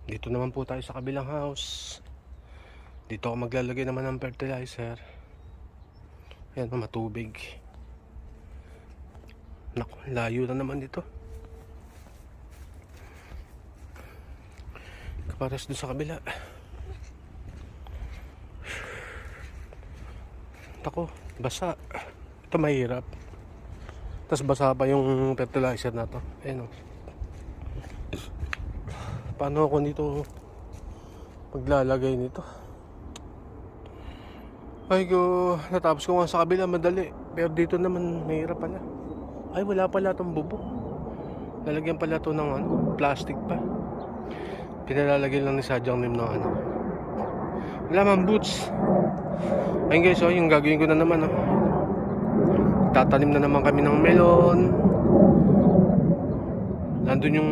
Dito naman po tayo sa kabilang house. Dito ako maglalagay naman ng fertilizer. Ayan, matubig. Naku, layo na naman dito. Kapares doon sa kabila. Tako, basa. Ito mahirap. Tapos basa pa yung fertilizer na to. Ayan o. Paano ako dito maglalagay nito? Ay ko, natapos ko nga sa kabila madali. Pero dito naman mahirap pala. Ay, wala pala itong bubong. Lalagyan pala ito ng plastic pa. Pinalalagyan lang ni Sadyang Nim ng wala man boots. Ayun guys, yung gagawin ko na naman tatanim na naman kami ng melon. Nandun yung